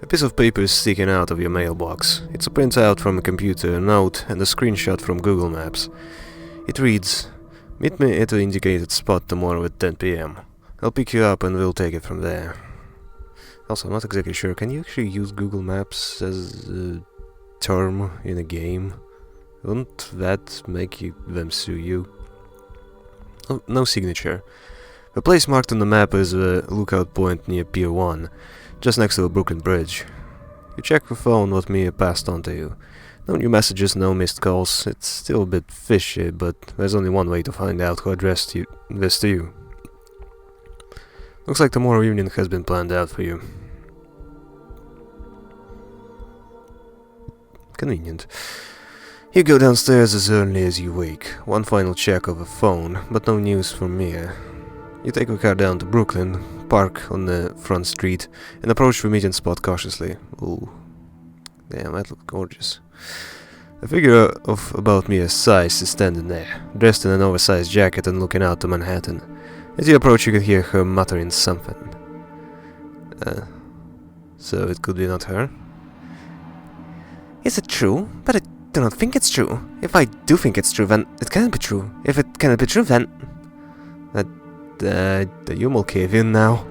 A piece of paper is sticking out of your mailbox. It's a printout from a computer, a note, and a screenshot from Google Maps. It reads, "Meet me at the indicated spot tomorrow at 10 p.m. I'll pick you up and we'll take it from there." Also, I'm not exactly sure, can you actually use Google Maps as a term in a game? Wouldn't that make them sue you? Oh, no signature. The place marked on the map is a lookout point near Pier 1, just next to a broken bridge. You check your phone what Mia passed on to you. No new messages, no missed calls. It's still a bit fishy, but there's only one way to find out who addressed this to you. Looks like tomorrow evening has been planned out for you. Convenient. You go downstairs as early as you wake. One final check of the phone, but no news from Mia. You take the car down to Brooklyn, park on the front street, and approach the meeting spot cautiously. Ooh. Damn, that looks gorgeous. A figure of about Mia's size is standing there, dressed in an oversized jacket and looking out to Manhattan. As you approach, you can hear her muttering something. So it could be not her? Is it true? But I do not think it's true. If I do think it's true, then it cannot be true. If it cannot be true, then... you will cave in now.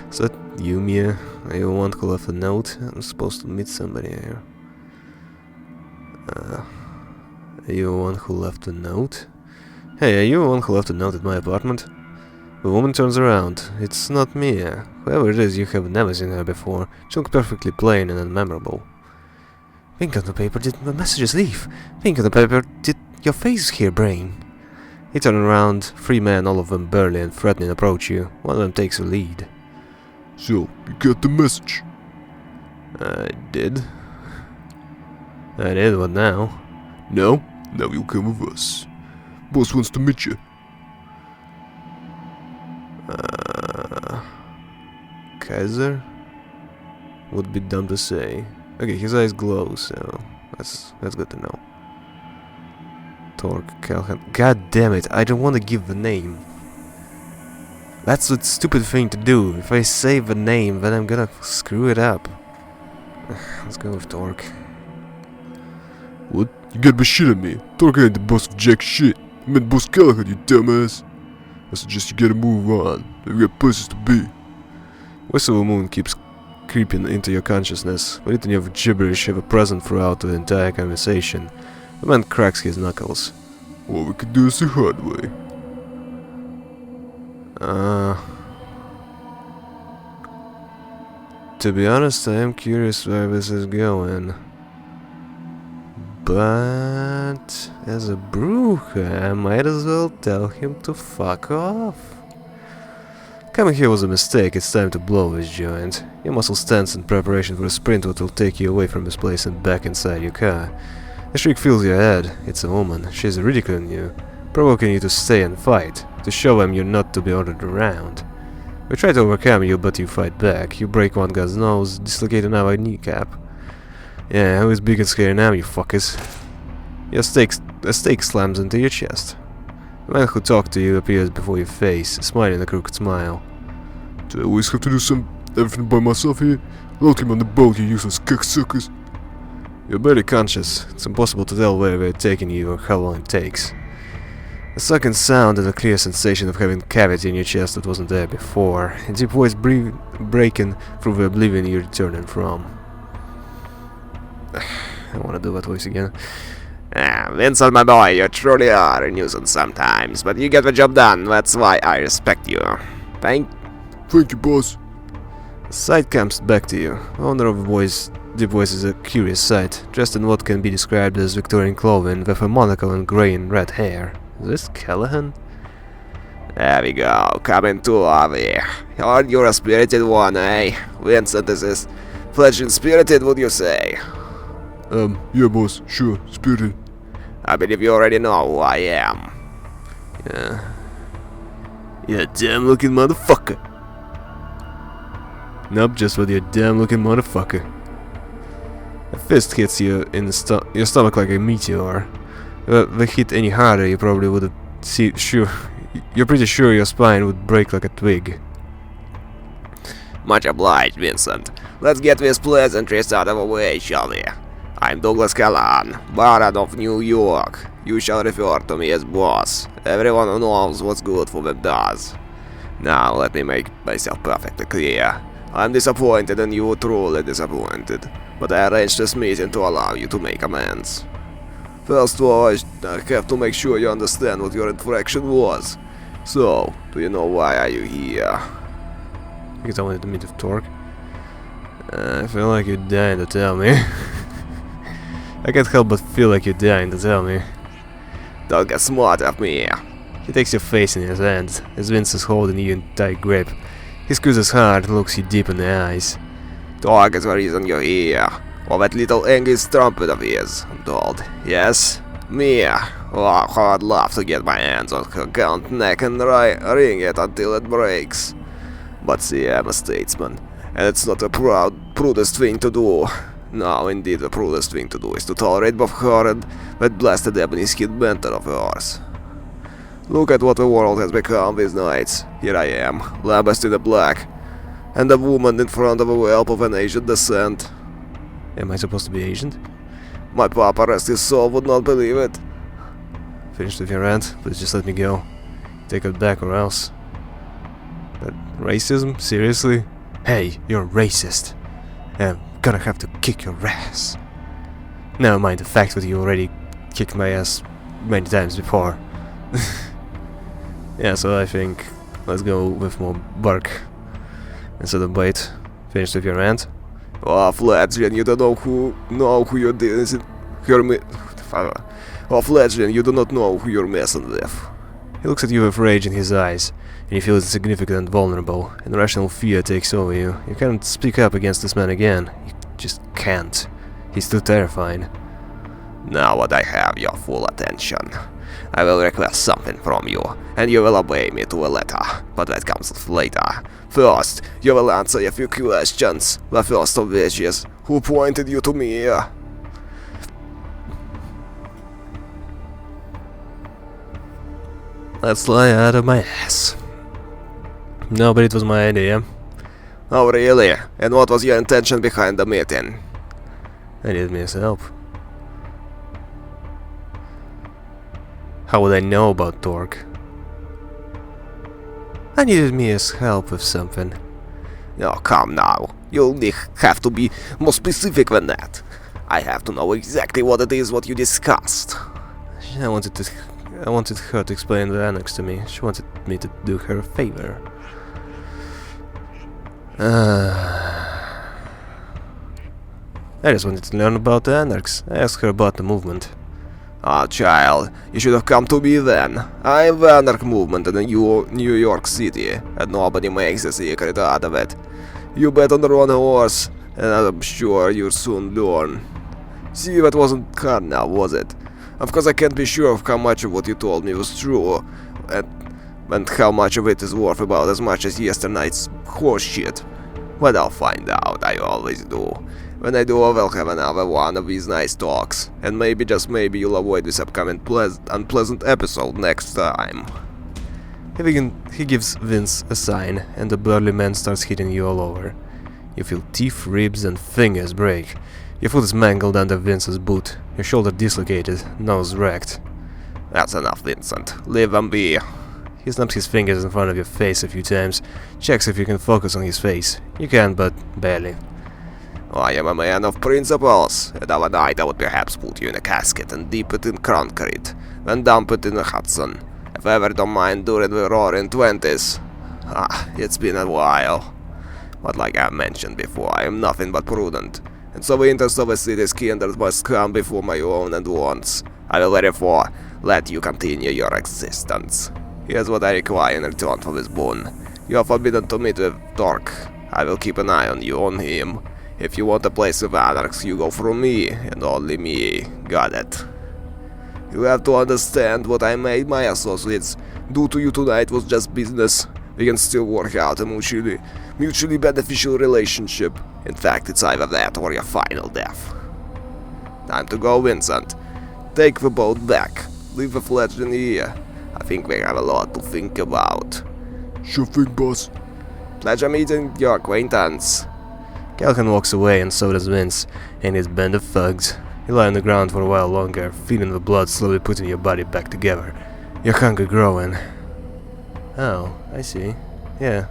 So that you, Mia? Are you the one who left a note? I'm supposed to meet somebody here. Are you the one who left a note? Hey, are you the one who left a note at my apartment? The woman turns around. It's not Mia. Whoever it is, you have never seen her before. She looks perfectly plain and unmemorable. Think on the paper, did the messages leave? Think on the paper, did your face here, brain? You turn around, 3 men, all of them burly and threatening, approach you. One of them takes a lead. So, you got the message? I did. What now? No? Now you'll come with us. Boss wants to meet you. Kaiser? Would be dumb to say. Okay, his eyes glow, so that's good to know. Torque, Calhoun. God damn it, I don't want to give the name. That's a stupid thing to do. If I say the name, then I'm gonna screw it up. Let's go with Torque. What? You gotta be shitting me. Torque ain't the boss of jack shit. I meant Boss Callahan, you dumbass. I suggest you gotta move on. We've got places to be. Whistle of the moon keeps creeping into your consciousness. The litany of gibberish ever present throughout the entire conversation. The man cracks his knuckles. Or we could do this the hard way. To be honest, I am curious where this is going. But as a broker, I might as well tell him to fuck off. Coming here was a mistake. It's time to blow this joint. Your muscles tense in preparation for a sprint that will take you away from this place and back inside your car. A shriek fills your head. It's a woman. She's ridiculing you, provoking you to stay and fight, to show them you're not to be ordered around. We try to overcome you, but you fight back. You break one guy's nose, dislocate another kneecap. Yeah, who is big and scary now, you fuckers? A stake slams into your chest. The man who talked to you appears before your face, smiling a crooked smile. Do I always have to do everything by myself here? Load him on the boat, you useless cocksuckers. You're barely conscious. It's impossible to tell where they're taking you or how long it takes. A sucking sound and a clear sensation of having a cavity in your chest that wasn't there before. A deep voice breaking through the oblivion you're returning from. I want to do that voice again. Vincent, my boy, you truly are a nuisance sometimes, but you get the job done. That's why I respect you. Thank you, boss. The sight comes back to you. The owner of the deep voice is a curious sight, dressed in what can be described as Victorian clothing, with a monocle and grey and red hair. Is this Callahan? There we go, coming to Avi. Heard you're a spirited one, eh? Vincent is fledgling spirited, would you say? Yeah, boss, sure, spirited. I believe you already know who I am. Yeah. You damn looking motherfucker. Nope, just with your damn looking motherfucker. A fist hits you in your stomach like a meteor. If it hit any harder, you probably would have you're pretty sure your spine would break like a twig. Much obliged, Vincent. Let's get these pleasantries out of the way, shall we? I'm Douglas Callan, Baron of New York. You shall refer to me as boss. Everyone who knows what's good for them does. Now let me make myself perfectly clear. I'm disappointed and you truly disappointed, but I arranged this meeting to allow you to make amends. First of all, I have to make sure you understand what your infraction was. So, do you know why are you here? You can tell me to meet with Torque. I feel like you're dying to tell me. I can't help but feel like you're dying to tell me. Don't get smart at me. He takes your face in his hands, as Vince is holding you in tight grip. He squeezes hard and looks you deep in the eyes. Talk is the reason you're here. Or that little angry strumpet of his, I'm told. Yes? Me? Oh, how I'd love to get my hands on her gaunt neck and wring it until it breaks. But see, I'm a statesman, and it's not the prudest thing to do. No, indeed, the prudest thing to do is to tolerate both her and that blasted ebony-skinned mentor of yours. Look at what the world has become these nights. Here I am, lambast in the black, and a woman in front of a whelp of an Asian descent. Am I supposed to be Asian? My papa, rest his soul, would not believe it. Finished with your rant? Please just let me go. Take it back or else. That racism? Seriously? Hey, you're racist. I'm gonna have to kick your ass. Never mind the fact that you already kicked my ass many times before. Yeah, so I think let's go with more bark instead of bite. Finished with your rant? Oh, Fledgling, you don't know who you're dealing Oh, Fledgling, you do not know who you're messing with. He looks at you with rage in his eyes, and you feel insignificant and vulnerable, and rational fear takes over you. You can't speak up against this man again. You just can't. He's too terrifying. Now that I have your full attention, I will request something from you, and you will obey me to a letter, but that comes later. First, you will answer a few questions, the first of which is, who pointed you to me? Let's lie out of my ass. No, but it was my idea. Oh really? And what was your intention behind the meeting? I needed Mia's help. How would I know about Torque? I needed Mia's help with something. Oh, come now. You'll have to be more specific than that. I have to know exactly what it is what you discussed. I wanted her to explain the annex to me. She wanted me to do her a favor. I just wanted to learn about the annex. I asked her about the movement. Ah, child, you should have come to me then. I'm the Anarch movement in New York City, and nobody makes a secret out of it. You bet on the wrong horse, and I'm sure you'll soon learn. See, that wasn't hard now, was it? Of course I can't be sure of how much of what you told me was true, and how much of it is worth about as much as yesternight's horse shit. But I'll find out, I always do. When I do, I will have another one of these nice talks, and maybe, just maybe, you'll avoid this upcoming unpleasant episode next time. He gives Vince a sign, and the burly man starts hitting you all over. You feel teeth, ribs, and fingers break. Your foot is mangled under Vince's boot, your shoulder dislocated, nose wrecked. That's enough, Vincent. Leave them be. He snaps his fingers in front of your face a few times, checks if you can focus on his face. You can, but barely. I am a man of principles, and of a night I would perhaps put you in a casket and dip it in concrete, then dump it in the Hudson, if I ever don't mind during the roaring 20s. It's been a while. But like I mentioned before, I am nothing but prudent, and so the interests of the city's kindred must come before my own and wants. I will therefore let you continue your existence. Here's what I require in return for this boon. You are forbidden to meet with Torque. I will keep an eye on you, on him. If you want a place with anarchs, you go through me, and only me. Got it? You have to understand what I made my associates do to you tonight was just business. We can still work out a mutually beneficial relationship. In fact, it's either that or your final death. Time to go, Vincent. Take the boat back. Leave the Fledgling here. I think we have a lot to think about. Sure thing, boss. Pleasure meeting your acquaintance. Callahan walks away and so does Vince and his band of thugs. You lie on the ground for a while longer, feeling the blood slowly putting your body back together. Your hunger growing. Oh, I see. Yeah.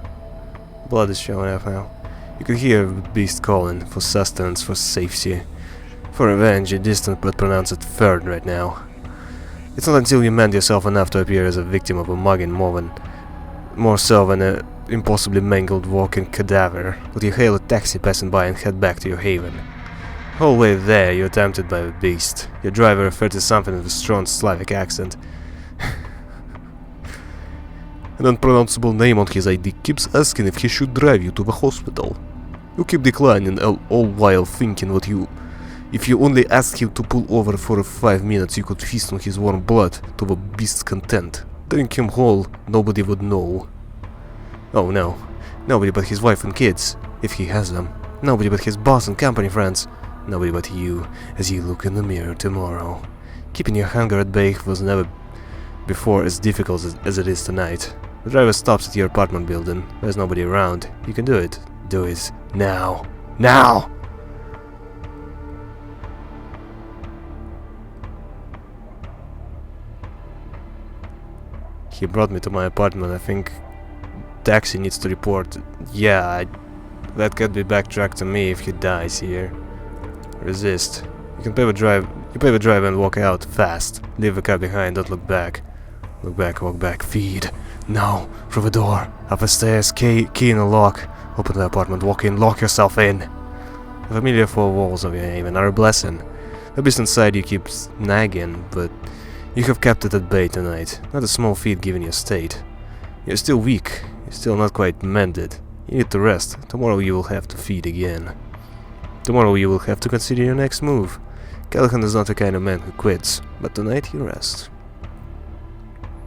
Blood is showing up now. You could hear the beast calling for sustenance, for safety. For revenge, a distant but pronounced third right now. It's not until you mend yourself enough to appear as a victim of a mugging more so than an impossibly mangled walking cadaver, that you hail a taxi passing by and head back to your haven. The whole way there, you're tempted by the beast. Your driver, a 30-something with a strong Slavic accent, an unpronounceable name on his ID, keeps asking if he should drive you to the hospital. You keep declining, all while thinking that if you only asked him to pull over for 5 minutes, you could feast on his warm blood to the beast's content. Drink him whole, nobody would know. Oh no, nobody but his wife and kids, if he has them. Nobody but his boss and company friends. Nobody but you, as you look in the mirror tomorrow. Keeping your hunger at bay was never before as difficult as it is tonight. The driver stops at your apartment building. There's nobody around. You can do it. Do it. Now. Now! He brought me to my apartment. I think taxi needs to report. Yeah, that could be backtracked to me if he dies here. Resist. You can pay the driver and walk out fast. Leave the car behind, don't look back. Look back, walk back, feed. No, through the door, up the stairs, key in the lock. Open the apartment, walk in, lock yourself in. The familiar four walls of your haven are a blessing. The beast inside you keeps nagging, but you have kept it at bay tonight. Not a small feat given your state. You're still weak, you're still not quite mended. You need to rest. Tomorrow you will have to feed again. Tomorrow you will have to consider your next move. Callahan is not the kind of man who quits, but tonight he rests.